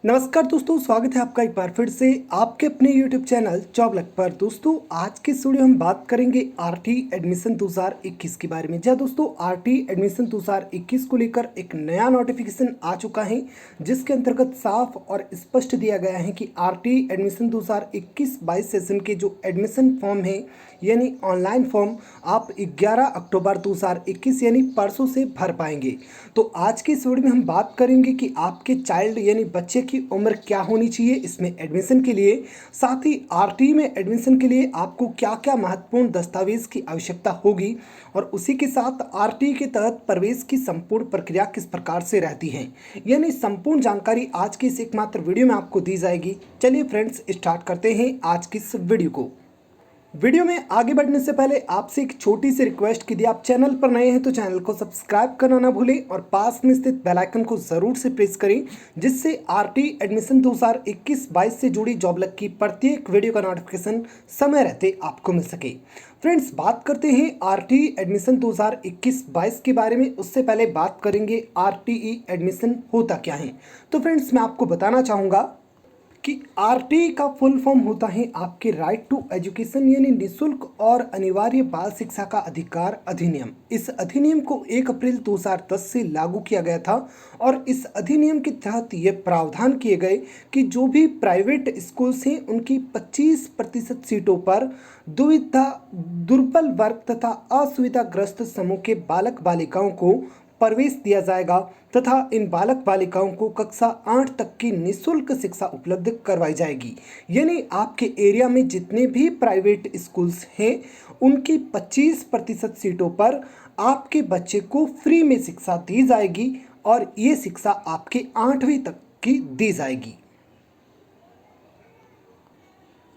नमस्कार दोस्तों, स्वागत है आपका एक बार फिर से आपके अपने YouTube चैनल जॉब लक पर। दोस्तों आज के इस वीडियो हम बात करेंगे आरटी एडमिशन 2021 के बारे में। जी दोस्तों, आरटी एडमिशन 2021 को लेकर एक नया नोटिफिकेशन आ चुका है, जिसके अंतर्गत साफ और स्पष्ट दिया गया है कि आरटी एडमिशन 2021-22 सेशन के जो एडमिशन फॉर्म है यानी ऑनलाइन फॉर्म आप 11 अक्टूबर 2021 यानी परसों से भर पाएंगे। तो आज की इस वीडियो में हम बात करेंगे कि आपके चाइल्ड यानी बच्चे की उम्र क्या होनी चाहिए इसमें एडमिशन के लिए, साथ ही आरटी में एडमिशन के लिए आपको क्या क्या महत्वपूर्ण दस्तावेज की आवश्यकता होगी और उसी के साथ आरटी के तहत प्रवेश की संपूर्ण प्रक्रिया किस प्रकार से रहती है, यानी संपूर्ण जानकारी आज की इस एकमात्र वीडियो में आपको दी जाएगी। चलिए फ्रेंड्स, स्टार्ट करते हैं आज की इस वीडियो को। वीडियो में आगे बढ़ने से पहले आपसे एक छोटी सी रिक्वेस्ट की, यदि आप चैनल पर नए हैं तो चैनल को सब्सक्राइब करना ना भूलें और पास में स्थित बेल आइकन को ज़रूर से प्रेस करें, जिससे आरटी एडमिशन 2021-22 से जुड़ी जॉब लक की प्रत्येक वीडियो का नोटिफिकेशन समय रहते आपको मिल सके। फ्रेंड्स, बात करते हैं आरटी एडमिशन 2021-22 के बारे में। उससे पहले बात करेंगे आरटीई एडमिशन होता क्या है। तो फ्रेंड्स, मैं आपको बताना चाहूँगा कि आरटी का फुल फॉर्म होता है आपके राइट टू एजुकेशन यानी निःशुल्क और अनिवार्य बाल शिक्षा का अधिकार अधिनियम। इस अधिनियम को 1 अप्रैल 2010 से लागू किया गया था और इस अधिनियम के तहत ये प्रावधान किए गए कि जो भी प्राइवेट स्कूल्स हैं उनकी 25% सीटों पर दुविधा, दुर्बल वर्ग तथा असुविधाग्रस्त समूह के बालक बालिकाओं को प्रवेश दिया जाएगा तथा इन बालक बालिकाओं को कक्षा 8 तक की निःशुल्क शिक्षा उपलब्ध करवाई जाएगी। यानी आपके एरिया में जितने भी प्राइवेट स्कूल्स हैं उनकी 25% सीटों पर आपके बच्चे को फ्री में शिक्षा दी जाएगी और ये शिक्षा आपके 8वीं तक की दी जाएगी।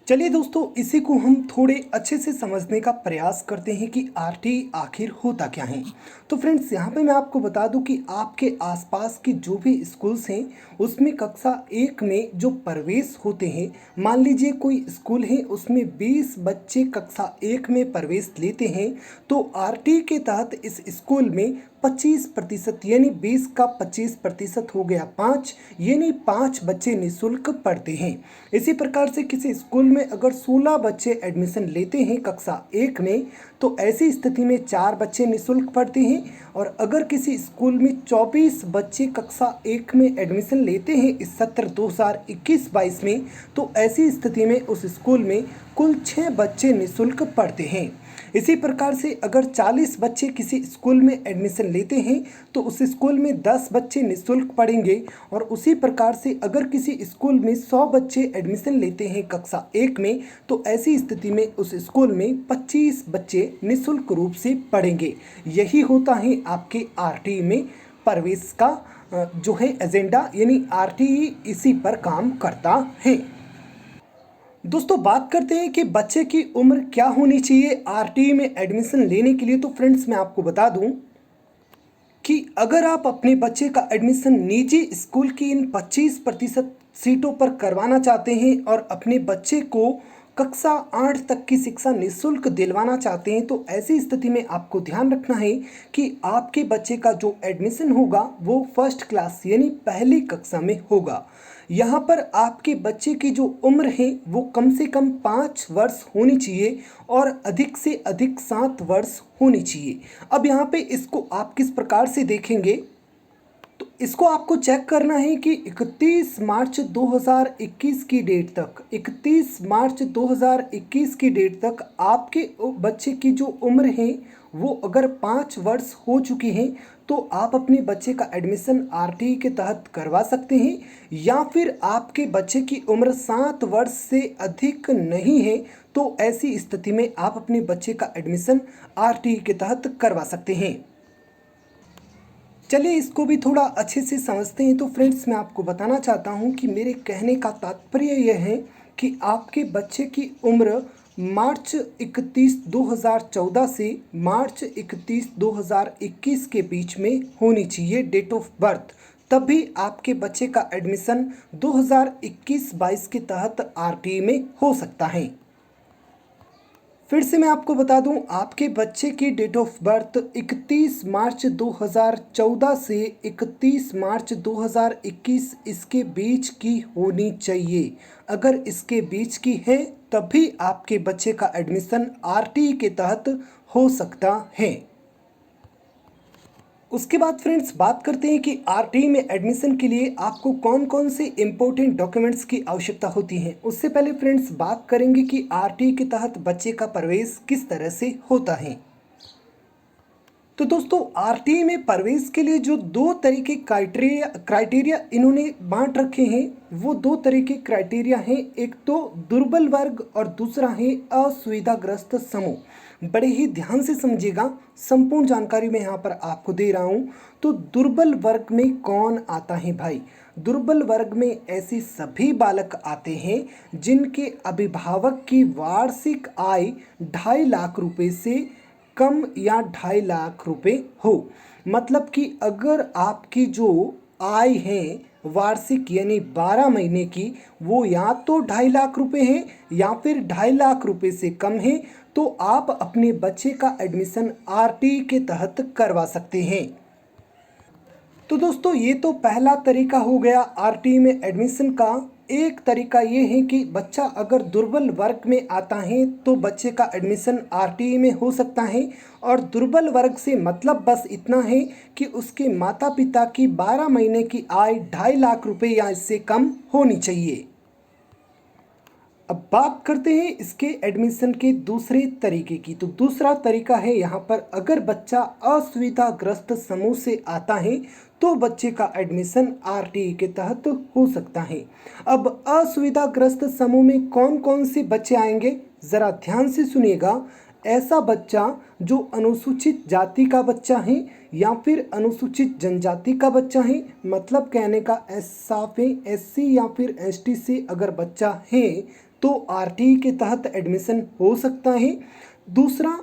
चलिए दोस्तों, इसी को हम थोड़े अच्छे से समझने का प्रयास करते हैं कि आरटी आखिर होता क्या है। तो फ्रेंड्स, यहाँ पे मैं आपको बता दूं कि आपके आसपास के जो भी स्कूल्स हैं उसमें कक्षा 1 में जो प्रवेश होते हैं, मान लीजिए कोई स्कूल है उसमें 20 बच्चे कक्षा 1 में प्रवेश लेते हैं, तो आरटी के तहत इस स्कूल में 25% यानी 20 का 25% हो गया 5, यानी 5 बच्चे निःशुल्क पढ़ते हैं। इसी प्रकार से किसी स्कूल में अगर 16 बच्चे एडमिशन लेते हैं कक्षा 1 में, तो ऐसी स्थिति में 4 बच्चे निःशुल्क पढ़ते हैं। और अगर किसी स्कूल में 24 बच्चे कक्षा 1 में एडमिशन लेते हैं इस सत्र 2021-22 में, तो ऐसी स्थिति में उस स्कूल में कुल 6 बच्चे निःशुल्क पढ़ते हैं। इसी प्रकार से अगर 40 बच्चे किसी स्कूल में एडमिशन लेते हैं तो उस स्कूल में 10 बच्चे निःशुल्क पढ़ेंगे। और उसी प्रकार से अगर किसी स्कूल में 100 बच्चे एडमिशन लेते हैं कक्षा 1 में, तो ऐसी स्थिति में उस स्कूल में 25 बच्चे निःशुल्क रूप से पढ़ेंगे। यही होता है आपके आरटी में प्रवेश का जो है एजेंडा, यानी आरटीई इसी पर काम करता है। दोस्तों, बात करते हैं कि बच्चे की उम्र क्या होनी चाहिए आरटी में एडमिशन लेने के लिए। तो फ्रेंड्स, मैं आपको बता दूं कि अगर आप अपने बच्चे का एडमिशन निजी स्कूल की इन 25% सीटों पर करवाना चाहते हैं और अपने बच्चे को कक्षा 8 तक की शिक्षा निःशुल्क दिलवाना चाहते हैं, तो ऐसी स्थिति में आपको ध्यान रखना है कि आपके बच्चे का जो एडमिशन होगा वो फर्स्ट क्लास यानी पहली कक्षा में होगा। यहाँ पर आपके बच्चे की जो उम्र है वो कम से कम 5 वर्ष होनी चाहिए और अधिक से अधिक 7 वर्ष होनी चाहिए। अब यहाँ पे इसको आप किस प्रकार से देखेंगे, तो इसको आपको चेक करना है कि 31 मार्च 2021 की डेट तक, 31 मार्च 2021 की डेट तक आपके बच्चे की जो उम्र है वो अगर 5 वर्ष हो चुकी हैं, तो आप अपने बच्चे का एडमिशन आरटी के तहत करवा सकते हैं। या फिर आपके बच्चे की उम्र 7 वर्ष से अधिक नहीं है, तो ऐसी स्थिति में आप अपने बच्चे का एडमिशन आरटी के तहत करवा सकते हैं। चलिए इसको भी थोड़ा अच्छे से समझते हैं। तो फ्रेंड्स, मैं आपको बताना चाहता हूं कि मेरे कहने का तात्पर्य यह है कि आपके बच्चे की उम्र मार्च 31 2014 से मार्च 31 2021 के बीच में होनी चाहिए, डेट ऑफ बर्थ। तभी आपके बच्चे का एडमिशन 2021-22 के तहत आरटी में हो सकता है। फिर से मैं आपको बता दूं, आपके बच्चे की डेट ऑफ बर्थ 31 मार्च 2014 से 31 मार्च 2021 इसके बीच की होनी चाहिए। अगर इसके बीच की है तभी आपके बच्चे का एडमिशन आरटीई के तहत हो सकता है। उसके बाद फ्रेंड्स बात करते हैं कि आरटीई में एडमिशन के लिए आपको कौन कौन से इम्पोर्टेंट डॉक्यूमेंट्स की आवश्यकता होती है। उससे पहले फ्रेंड्स बात करेंगे कि आरटीई के तहत बच्चे का प्रवेश किस तरह से होता है। तो दोस्तों, आरटीई में प्रवेश के लिए जो दो तरीके क्राइटेरिया इन्होंने बांट रखे हैं, वो दो तरीके क्राइटेरिया हैं। एक तो दुर्बल वर्ग और दूसरा है असुविधाग्रस्त समूह। बड़े ही ध्यान से समझिएगा, संपूर्ण जानकारी मैं यहाँ पर आपको दे रहा हूँ। तो दुर्बल वर्ग में कौन आता है भाई? दुर्बल वर्ग में ऐसे सभी बालक आते हैं जिनके अभिभावक की वार्षिक आय 2.5 लाख रुपए से कम या 2.5 लाख रुपए हो। मतलब कि अगर आपकी जो आय है वार्षिक यानी 12 महीने की, वो या तो 2.5 लाख रुपए है या फिर 2.5 लाख रुपए से कम है, तो आप अपने बच्चे का एडमिशन आरटीई के तहत करवा सकते हैं। तो दोस्तों, ये तो पहला तरीका हो गया आरटीई में एडमिशन का। एक तरीका ये है कि बच्चा अगर दुर्बल वर्ग में आता है तो बच्चे का एडमिशन आरटीई में हो सकता है। और दुर्बल वर्ग से मतलब बस इतना है कि उसके माता पिता की 12 महीने की आय 2.5 लाख रुपए या इससे कम होनी चाहिए। अब बात करते हैं इसके एडमिशन के दूसरे तरीके की। तो दूसरा तरीका है यहाँ पर, अगर बच्चा असुविधाग्रस्त समूह से आता है तो बच्चे का एडमिशन आरटीई के तहत हो सकता है। अब असुविधाग्रस्त समूह में कौन कौन से बच्चे आएंगे, ज़रा ध्यान से सुनिएगा। ऐसा बच्चा जो अनुसूचित जाति का बच्चा है या फिर अनुसूचित जनजाति का बच्चा है, मतलब कहने का साफ है एससी या फिर एसटी से अगर बच्चा है तो आरटीई के तहत एडमिशन हो सकता है। दूसरा,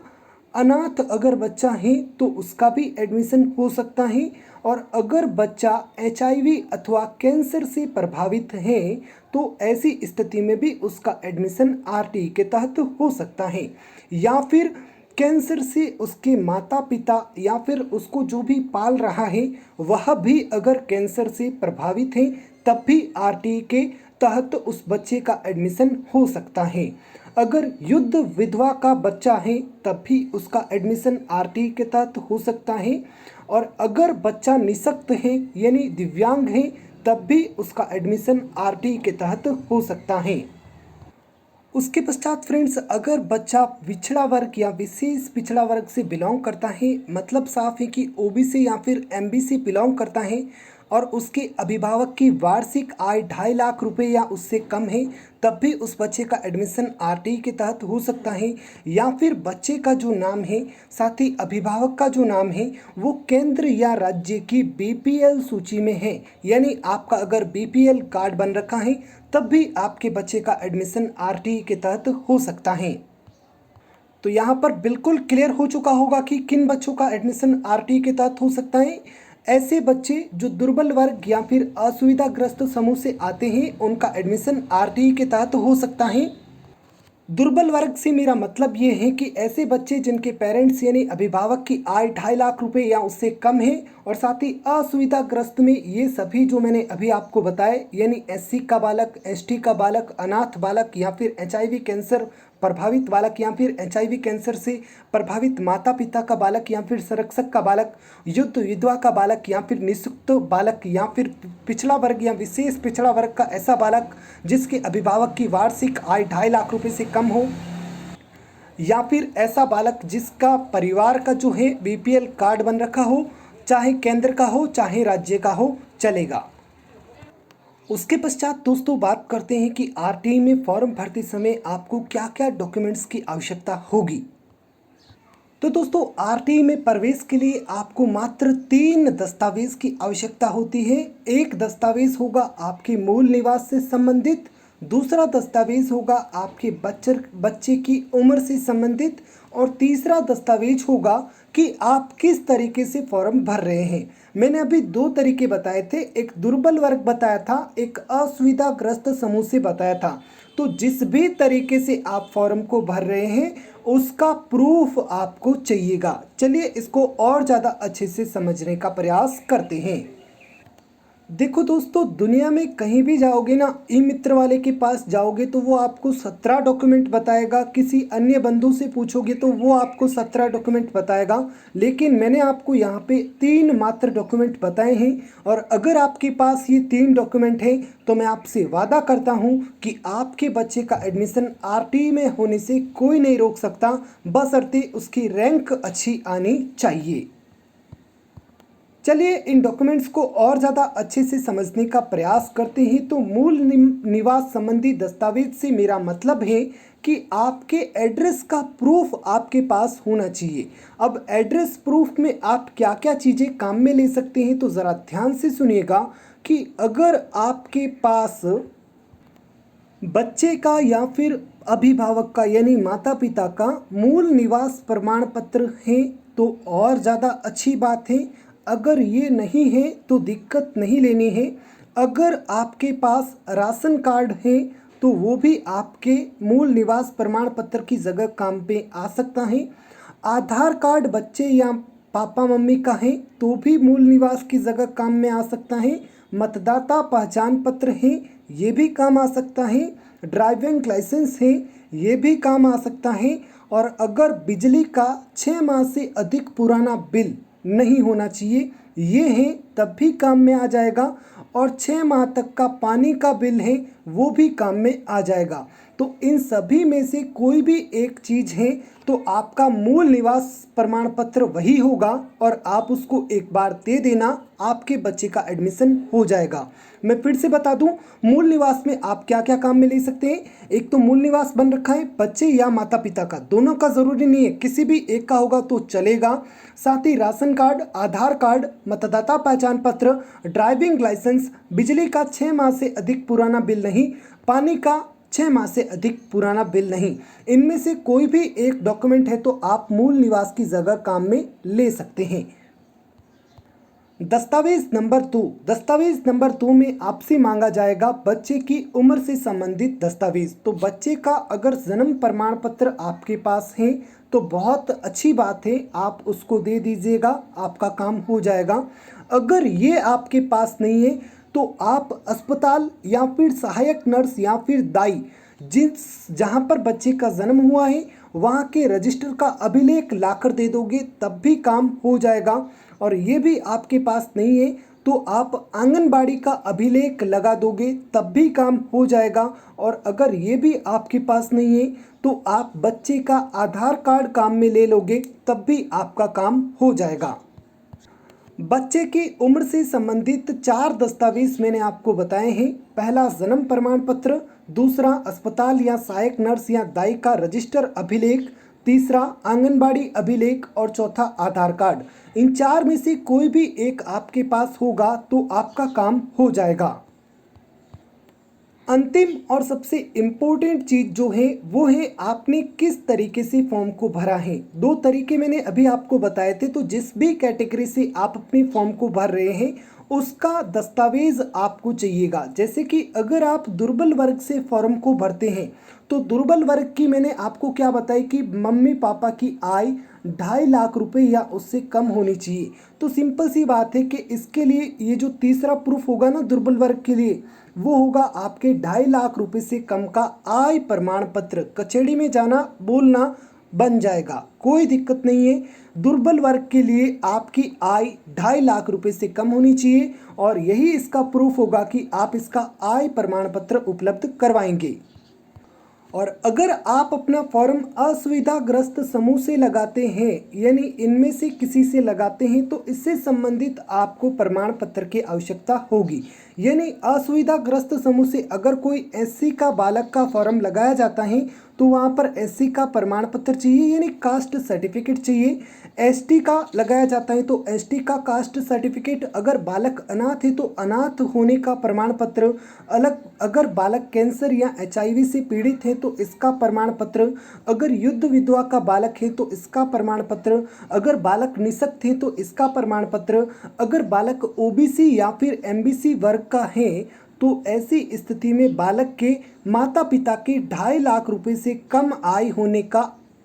अनाथ अगर बच्चा है तो उसका भी एडमिशन हो सकता है। और अगर बच्चा एचआईवी अथवा कैंसर से प्रभावित है तो ऐसी स्थिति में भी उसका एडमिशन आरटीई के तहत हो सकता है। या फिर कैंसर से उसके माता पिता या फिर उसको जो भी पाल रहा है वह भी अगर कैंसर से प्रभावित है तब भी आरटीई के तहत उस बच्चे का एडमिशन हो सकता है। अगर युद्ध विधवा का बच्चा है तब भी उसका एडमिशन आरटीई के तहत हो सकता है। और अगर बच्चा निःशक्त है यानी दिव्यांग है तब भी उसका एडमिशन आरटीई के तहत हो सकता है। उसके पश्चात फ्रेंड्स, अगर बच्चा पिछड़ा वर्ग या विशेष पिछड़ा वर्ग से बिलोंग करता है, मतलब साफ है कि ओबीसी या फिर एमबी बिलोंग करता है और उसके अभिभावक की वार्षिक आय 2.5 लाख रुपए या उससे कम है, तब भी उस बच्चे का एडमिशन आरटीई के तहत हो सकता है। या फिर बच्चे का जो नाम है, साथ ही अभिभावक का जो नाम है, वो केंद्र या राज्य की बीपीएल सूची में है, यानी आपका अगर बीपीएल कार्ड बन रखा है तब भी आपके बच्चे का एडमिशन आरटीई के तहत हो सकता है। तो यहाँ पर बिल्कुल क्लियर हो चुका होगा कि किन बच्चों का एडमिशन आरटीई के तहत हो सकता है। ऐसे बच्चे जो दुर्बल वर्ग या फिर असुविधाग्रस्त समूह से आते हैं उनका एडमिशन आरटीई के तहत हो सकता है। दुर्बल वर्ग से मेरा मतलब ये है कि ऐसे बच्चे जिनके पेरेंट्स यानी अभिभावक की आय 2.5 लाख रुपए या उससे कम है। और साथ ही असुविधाग्रस्त में ये सभी जो मैंने अभी आपको बताए, यानी एससी का बालक, एसटी का बालक, अनाथ बालक या फिर एचआईवी कैंसर प्रभावित बालक या फिर एचआईवी कैंसर से प्रभावित माता पिता का बालक या फिर संरक्षक का बालक, युद्ध विधवा का बालक या फिर निःशक्त बालक या फिर पिछड़ा वर्ग या विशेष पिछड़ा वर्ग का ऐसा बालक जिसके अभिभावक की वार्षिक आय 2.5 लाख रुपए से कम हो, या फिर ऐसा बालक जिसका परिवार का जो है बीपीएल कार्ड बन रखा हो, चाहे केंद्र का हो चाहे राज्य का हो, चलेगा। उसके पश्चात दोस्तों बात करते हैं कि आरटीई में फॉर्म भरते समय आपको क्या क्या डॉक्यूमेंट्स की आवश्यकता होगी। तो दोस्तों, आरटीई में प्रवेश के लिए आपको मात्र 3 दस्तावेज की आवश्यकता होती है। एक दस्तावेज होगा आपके मूल निवास से संबंधित, दूसरा दस्तावेज होगा आपके बच्चे की उम्र से संबंधित, और तीसरा दस्तावेज होगा कि आप किस तरीके से फॉर्म भर रहे हैं। मैंने अभी दो तरीके बताए थे, एक दुर्बल वर्ग बताया था, एक असुविधाग्रस्त समूह से बताया था। तो जिस भी तरीके से आप फॉर्म को भर रहे हैं उसका प्रूफ आपको चाहिएगा। चलिए इसको और ज़्यादा अच्छे से समझने का प्रयास करते हैं। देखो दोस्तों, दुनिया में कहीं भी जाओगे ना, ई मित्र वाले के पास जाओगे तो वो आपको 17 डॉक्यूमेंट बताएगा, किसी अन्य बंधु से पूछोगे तो वो आपको 17 डॉक्यूमेंट बताएगा, लेकिन मैंने आपको यहाँ पे 3 मात्र डॉक्यूमेंट बताए हैं। और अगर आपके पास ये 3 डॉक्यूमेंट हैं तो मैं आपसे वादा करता हूँ कि आपके बच्चे का एडमिशन आरटी में होने से कोई नहीं रोक सकता, बशर्ते उसकी रैंक अच्छी आनी चाहिए। चलिए इन डॉक्यूमेंट्स को और ज़्यादा अच्छे से समझने का प्रयास करते हैं। तो मूल निवास संबंधी दस्तावेज से मेरा मतलब है कि आपके एड्रेस का प्रूफ आपके पास होना चाहिए। अब एड्रेस प्रूफ में आप क्या क्या चीज़ें काम में ले सकते हैं तो ज़रा ध्यान से सुनिएगा कि अगर आपके पास बच्चे का या फिर अभिभावक का यानी माता पिता का मूल निवास प्रमाण पत्र है तो और ज़्यादा अच्छी बात है। अगर ये नहीं है तो दिक्कत नहीं लेनी है। अगर आपके पास राशन कार्ड है तो वो भी आपके मूल निवास प्रमाण पत्र की जगह काम पे आ सकता है। आधार कार्ड बच्चे या पापा मम्मी का है तो भी मूल निवास की जगह काम में आ सकता है। मतदाता पहचान पत्र है, ये भी काम आ सकता है। ड्राइविंग लाइसेंस है, ये भी काम आ सकता है। और अगर बिजली का 6 माह से अधिक पुराना बिल नहीं होना चाहिए, ये है तब भी काम में आ जाएगा। और 6 माह तक का पानी का बिल है वो भी काम में आ जाएगा। तो इन सभी में से कोई भी एक चीज़ है तो आपका मूल निवास प्रमाण पत्र वही होगा और आप उसको एक बार दे देना, आपके बच्चे का एडमिशन हो जाएगा। मैं फिर से बता दूं, मूल निवास में आप क्या क्या काम में ले सकते हैं। एक तो मूल निवास बन रखा है बच्चे या माता पिता का, दोनों का ज़रूरी नहीं है, किसी भी एक का होगा तो चलेगा। साथ ही राशन कार्ड, आधार कार्ड, मतदाता पहचान पत्र, ड्राइविंग लाइसेंस, बिजली का 6 माह से अधिक पुराना बिल नहीं, पानी का 6 माह से अधिक पुराना बिल नहीं, इनमें से कोई भी एक डॉक्यूमेंट है तो आप मूल निवास की जगह काम में ले सकते हैं। दस्तावेज नंबर 2 में आपसे मांगा जाएगा बच्चे की उम्र से संबंधित दस्तावेज। तो बच्चे का अगर जन्म प्रमाण पत्र आपके पास है तो बहुत अच्छी बात है, आप उसको दे दीजिएगा, आपका काम हो जाएगा। अगर ये आपके पास नहीं है तो आप अस्पताल या फिर सहायक नर्स या फिर दाई जहाँ पर बच्चे का जन्म हुआ है वहाँ के रजिस्टर का अभिलेख लाकर दे दोगे तब भी काम हो जाएगा। और ये भी आपके पास नहीं है तो आप आंगनबाड़ी का अभिलेख लगा दोगे तब भी काम हो जाएगा। और अगर ये भी आपके पास नहीं है तो आप बच्चे का आधार कार्ड काम में ले लोगे तब भी आपका काम हो जाएगा। बच्चे की उम्र से संबंधित 4 दस्तावेज मैंने आपको बताए हैं। पहला जन्म प्रमाण पत्र, दूसरा अस्पताल या सहायक नर्स या दाई का रजिस्टर अभिलेख, तीसरा आंगनबाड़ी अभिलेख और चौथा आधार कार्ड। इन 4 में से कोई भी एक आपके पास होगा तो आपका काम हो जाएगा। अंतिम और सबसे इम्पोर्टेंट चीज़ जो है वो है आपने किस तरीके से फॉर्म को भरा है। 2 तरीके मैंने अभी आपको बताए थे। तो जिस भी कैटेगरी से आप अपनी फॉर्म को भर रहे हैं उसका दस्तावेज आपको चाहिएगा। जैसे कि अगर आप दुर्बल वर्ग से फॉर्म को भरते हैं तो दुर्बल वर्ग की मैंने आपको क्या बताई कि मम्मी पापा की आय 2.5 लाख रुपए या उससे कम होनी चाहिए। तो सिंपल सी बात है कि इसके लिए ये जो तीसरा प्रूफ होगा ना दुर्बल वर्ग के लिए, वो होगा आपके 2.5 लाख रुपए से कम का आय प्रमाण पत्र। कचहरी में जाना बोलना बन जाएगा, कोई दिक्कत नहीं है। दुर्बल वर्ग के लिए आपकी आय 2.5 लाख रुपए से कम होनी चाहिए और यही इसका प्रूफ होगा कि आप इसका आय प्रमाण पत्र उपलब्ध करवाएंगे। और अगर आप अपना फॉर्म असुविधाग्रस्त समूह से लगाते हैं यानी इनमें से किसी से लगाते हैं तो इससे संबंधित आपको प्रमाण पत्र की आवश्यकता होगी। यानी असुविधाग्रस्त समूह से अगर कोई एससी का बालक का फॉर्म लगाया जाता है तो वहाँ पर एससी का प्रमाण पत्र चाहिए, यानी कास्ट सर्टिफिकेट चाहिए। एसटी का लगाया जाता है तो एसटी का कास्ट सर्टिफिकेट। अगर बालक अनाथ है तो अनाथ होने का प्रमाण पत्र अलग। अगर बालक कैंसर या एचआईवी से पीड़ित है तो इसका प्रमाण पत्र। अगर युद्ध विधवा का बालक है तो इसका प्रमाण पत्र। अगर बालक निःशक्त है तो इसका प्रमाण पत्र। अगर बालक ओबीसी या फिर एमबीसी वर्ग का है तो ऐसी स्थिति में बालक के माता पिता के 2.5 लाख रुपए से कम आय होने का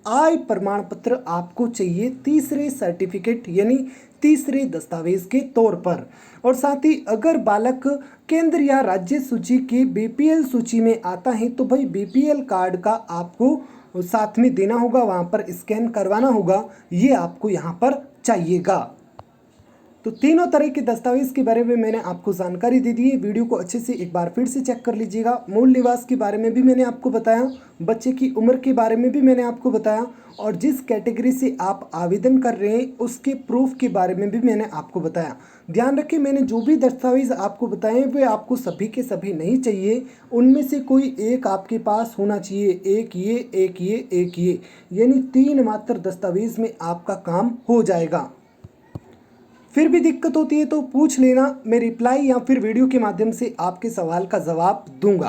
आय प्रमाण पत्र आपको चाहिए, तीसरे सर्टिफिकेट यानी तीसरे दस्तावेज के तौर पर। और साथ ही अगर बालक केंद्र या राज्य सूची के बीपीएल सूची में आता है तो भाई बीपीएल कार्ड का आपको साथ में देना होगा, वहाँ पर स्कैन करवाना होगा, ये आपको यहाँ पर चाहिएगा। तो तीनों तरह के दस्तावेज के बारे में मैंने आपको जानकारी दे दी है। वीडियो को अच्छे से एक बार फिर से चेक कर लीजिएगा। मूल निवास के बारे में भी मैंने आपको बताया, बच्चे की उम्र के बारे में भी मैंने आपको बताया, और जिस कैटेगरी से आप आवेदन कर रहे हैं उसके प्रूफ के बारे में भी मैंने आपको बताया। ध्यान रखें, मैंने जो भी दस्तावेज आपको बताए वे आपको सभी के सभी नहीं चाहिए, उनमें से कोई एक आपके पास होना चाहिए। एक ये, एक ये, एक ये, यानी 3 मात्र दस्तावेज में आपका काम हो जाएगा। फिर भी दिक्कत होती है तो पूछ लेना, मैं रिप्लाई या फिर वीडियो के माध्यम से आपके सवाल का जवाब दूंगा।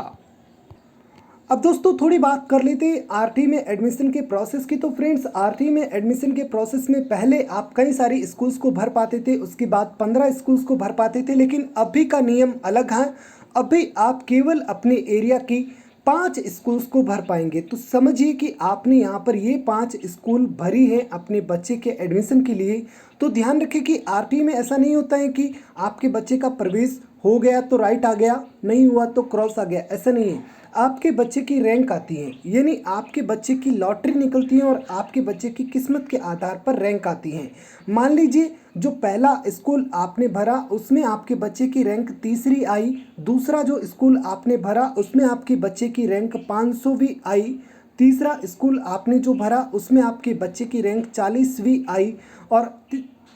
अब दोस्तों थोड़ी बात कर लेते हैं आरटी में एडमिशन के प्रोसेस की। तो फ्रेंड्स, आरटी में एडमिशन के प्रोसेस में पहले आप कई सारी स्कूल्स को भर पाते थे, उसके बाद 15 स्कूल्स को भर पाते थे, लेकिन अभी का नियम अलग है। अभी आप केवल अपने एरिया की 5 स्कूल्स को भर पाएंगे। तो समझिए कि आपने यहाँ पर ये 5 स्कूल भरी हैं अपने बच्चे के एडमिशन के लिए। तो ध्यान रखें कि आरटी में ऐसा नहीं होता है कि आपके बच्चे का प्रवेश हो गया तो राइट आ गया, नहीं हुआ तो क्रॉस आ गया, ऐसा नहीं है। आपके बच्चे की रैंक आती है, यानी आपके बच्चे की लॉटरी निकलती है और आपके बच्चे की किस्मत के आधार पर रैंक आती है। मान लीजिए जो पहला स्कूल आपने भरा उसमें आपके बच्चे की रैंक 3री आई, दूसरा जो स्कूल आपने भरा उसमें आपके बच्चे की रैंक 500वीं आई, तीसरा स्कूल आपने जो भरा उसमें आपके बच्चे की रैंक 40वीं आई, और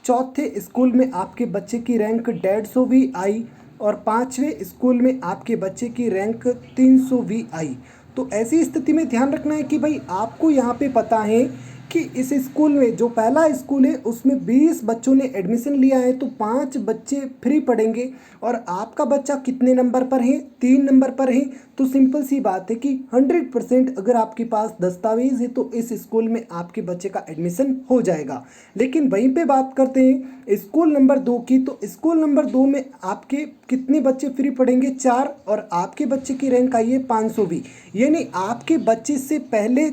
चौथे स्कूल में आपके बच्चे की रैंक 150वीं आई, और 5वें स्कूल में आपके बच्चे की रैंक 300वीं आई। तो ऐसी स्थिति में ध्यान रखना है कि भाई आपको यहाँ पे पता है कि इस स्कूल में जो पहला स्कूल है उसमें 20 बच्चों ने एडमिशन लिया है तो 5 बच्चे फ्री पढ़ेंगे, और आपका बच्चा कितने नंबर पर है, 3 नंबर पर है। तो सिंपल सी बात है कि 100% अगर आपके पास दस्तावेज है तो इस स्कूल में आपके बच्चे का एडमिशन हो जाएगा। लेकिन वहीं पे बात करते हैं स्कूल नंबर 2 की। तो स्कूल नंबर 2 में आपके कितने बच्चे फ्री पढ़ेंगे, 4, और आपके बच्चे की रैंक आई है 500वीं, यानी आपके बच्चे से पहले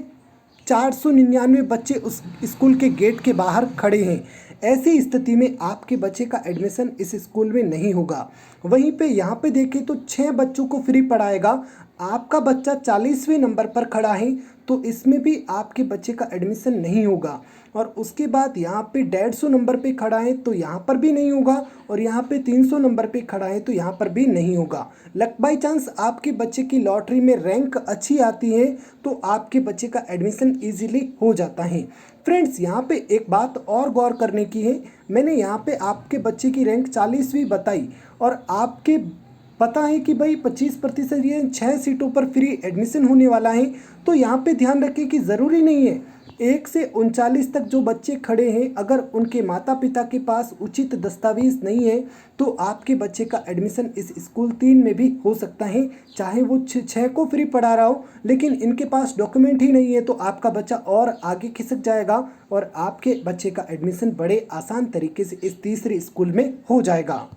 499 बच्चे उस स्कूल के गेट के बाहर खड़े हैं। ऐसी स्थिति में आपके बच्चे का एडमिशन इस स्कूल में नहीं होगा। वहीं पे यहाँ पे देखें तो 6 बच्चों को फ्री पढ़ाएगा, आपका बच्चा 40वें नंबर पर खड़ा है तो इसमें भी आपके बच्चे का एडमिशन नहीं होगा। और उसके बाद यहाँ पे 150 नंबर पे खड़ा है तो यहाँ पर भी नहीं होगा, और यहाँ पे 300 नंबर पे खड़ा है तो यहाँ पर भी नहीं होगा। लक बाई चांस आपके बच्चे की लॉटरी में रैंक अच्छी आती है तो आपके बच्चे का एडमिशन ईजिली हो जाता है। फ्रेंड्स, यहाँ पे एक बात और गौर करने की है, मैंने यहाँ पे आपके बच्चे की रैंक 40वीं बताई, और आपके पता है कि भाई 25% ये 6 सीटों पर फ्री एडमिशन होने वाला है। तो यहाँ पे ध्यान रखें कि ज़रूरी नहीं है 1 से 39 तक जो बच्चे खड़े हैं अगर उनके माता पिता के पास उचित दस्तावेज नहीं है तो आपके बच्चे का एडमिशन इस स्कूल 3 में भी हो सकता है, चाहे वो 6 को फ्री पढ़ा रहा हो, लेकिन इनके पास डॉक्यूमेंट ही नहीं है तो आपका बच्चा और आगे खिसक जाएगा और आपके बच्चे का एडमिशन बड़े आसान तरीके से इस तीसरे स्कूल में हो जाएगा।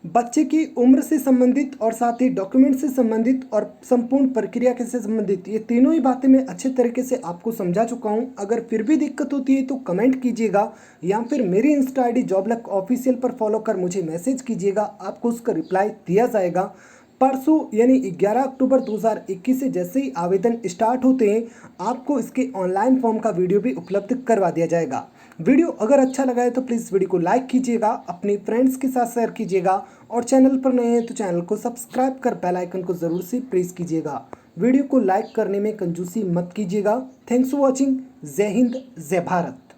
बच्चे की उम्र से संबंधित और साथ ही डॉक्यूमेंट से संबंधित और संपूर्ण प्रक्रिया के से संबंधित ये तीनों ही बातें मैं अच्छे तरीके से आपको समझा चुका हूं। अगर फिर भी दिक्कत होती है तो कमेंट कीजिएगा या फिर मेरी इंस्टा आईडी जॉबलक ऑफिशियल पर फॉलो कर मुझे मैसेज कीजिएगा, आपको उसका रिप्लाई दिया जाएगा। परसों यानी 11 अक्टूबर 2021 से जैसे ही आवेदन स्टार्ट होते हैं आपको इसके ऑनलाइन फॉर्म का वीडियो भी उपलब्ध करवा दिया जाएगा। वीडियो अगर अच्छा लगा है तो प्लीज़ वीडियो को लाइक कीजिएगा, अपने फ्रेंड्स के साथ शेयर कीजिएगा, और चैनल पर नए हैं तो चैनल को सब्सक्राइब कर बेल आइकन को ज़रूर से प्रेस कीजिएगा। वीडियो को लाइक करने में कंजूसी मत कीजिएगा। Thanks for watching. जय हिंद, जय भारत।